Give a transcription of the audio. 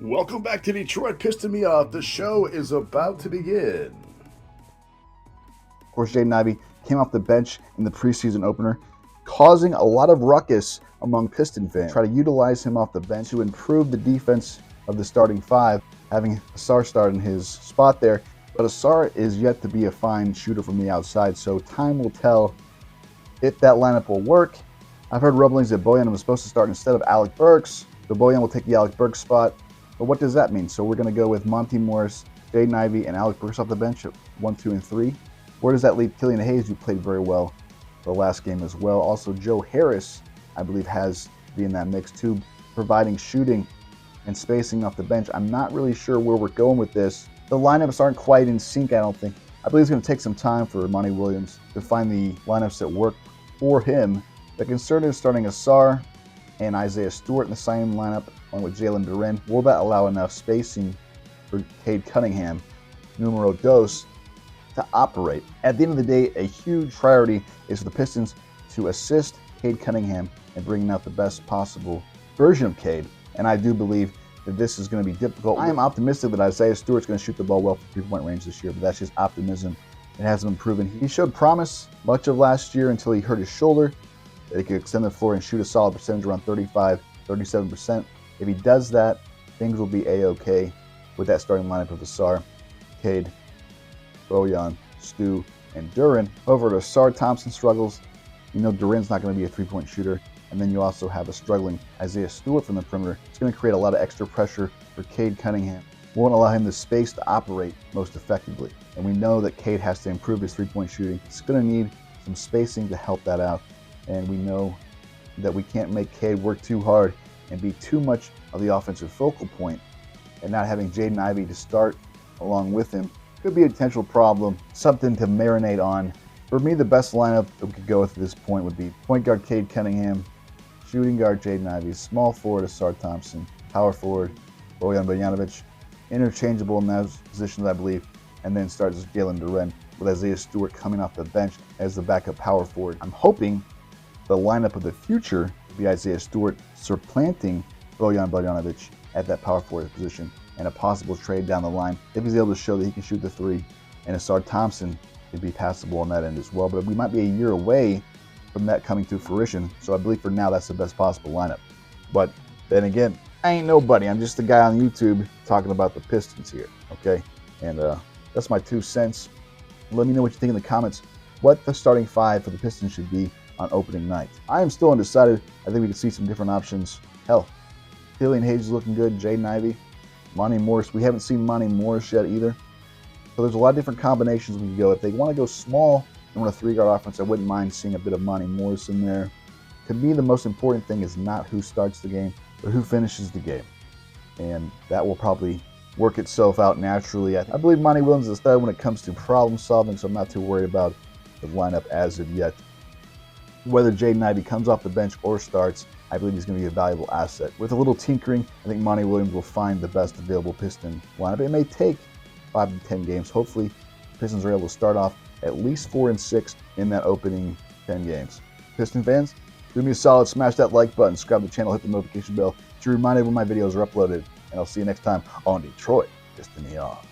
Welcome back to Detroit Piston Me Off. The show is about to begin. Of course, Jaden Ivey came off the bench in the preseason opener, causing a lot of ruckus among Piston fans. Try to utilize him off the bench to improve the defense of the starting five, having Asar start in his spot there. But Asar is yet to be a fine shooter from the outside, so time will tell if that lineup will work. I've heard rumblings that Bojan was supposed to start instead of Alec Burks, so Bojan will take the Alec Burks spot. But what does that mean? So we're going to go with Monty Morris, Jaden Ivey, and Alec Burks off the bench at 1, 2, and 3. Where does that leave Killian Hayes, who played very well the last game as well? Also, Joe Harris, I believe, has to be in that mix too, providing shooting and spacing off the bench. I'm not really sure where we're going with this. The lineups aren't quite in sync, I don't think. I believe it's going to take some time for Monty Williams to find the lineups that work for him. The concern is starting Asar and Isaiah Stewart in the same lineup, along with Jalen Duren. Will that allow enough spacing for Cade Cunningham, numero dos, to operate? At the end of the day, a huge priority is for the Pistons to assist Cade Cunningham in bringing out the best possible version of Cade. And I do believe that this is going to be difficult. I am optimistic that Isaiah Stewart's going to shoot the ball well from three-point range this year, but that's just optimism. It hasn't been proven. He showed promise much of last year until he hurt his shoulder, that he could extend the floor and shoot a solid percentage around 35, 37%. If he does that, things will be A-OK with that starting lineup of Asar, Cade, Bojan, Stu, and Duren. However, if Asar Thompson struggles, you know Duren's not going to be a three-point shooter. And then you also have a struggling Isaiah Stewart from the perimeter. It's going to create a lot of extra pressure for Cade Cunningham. Won't allow him the space to operate most effectively. And we know that Cade has to improve his three-point shooting. It's going to need some spacing to help that out. And we know that we can't make Cade work too hard and be too much of the offensive focal point. And not having Jaden Ivey to start along with him could be a potential problem, something to marinate on. For me, the best lineup that we could go with at this point would be point guard Cade Cunningham, shooting guard Jaden Ivey, small forward Asar Thompson, power forward Bojan Bogdanovic, interchangeable in those positions, I believe, and then starts Jalen Duren with Isaiah Stewart coming off the bench as the backup power forward. I'm hoping the lineup of the future will be Isaiah Stewart supplanting Bojan Bogdanovic at that power forward position, and a possible trade down the line if he's able to show that he can shoot the three, and Asar Thompson could be passable on that end as well. But we might be a year away from that coming to fruition, so I believe for now that's the best possible lineup. But then again, I ain't nobody. I'm just a guy on YouTube talking about the Pistons here, okay? And that's my 2 cents. Let me know what you think in the comments, what the starting five for the Pistons should be on opening night. I am still undecided. I think we could see some different options. Hell, Killian Hayes is looking good, Jaden Ivey, Monty Morris. We haven't seen Monty Morris yet either. So there's a lot of different combinations we can go. If they want to go small and want a three-guard offense, I wouldn't mind seeing a bit of Monty Morris in there. To me, the most important thing is not who starts the game, but who finishes the game. And that will probably work itself out naturally. I believe Monty Williams is a stud when it comes to problem solving, so I'm not too worried about the lineup as of yet. Whether Jaden Ivey comes off the bench or starts, I believe he's going to be a valuable asset. With a little tinkering, I think Monty Williams will find the best available Piston lineup. It may take 5 to 10 games. Hopefully, the Pistons are able to start off at least 4-6 in that opening 10 games. Piston fans, do me a solid, smash that like button, subscribe to the channel, hit the notification bell to be reminded when my videos are uploaded, and I'll see you next time on Detroit Piston Me Off.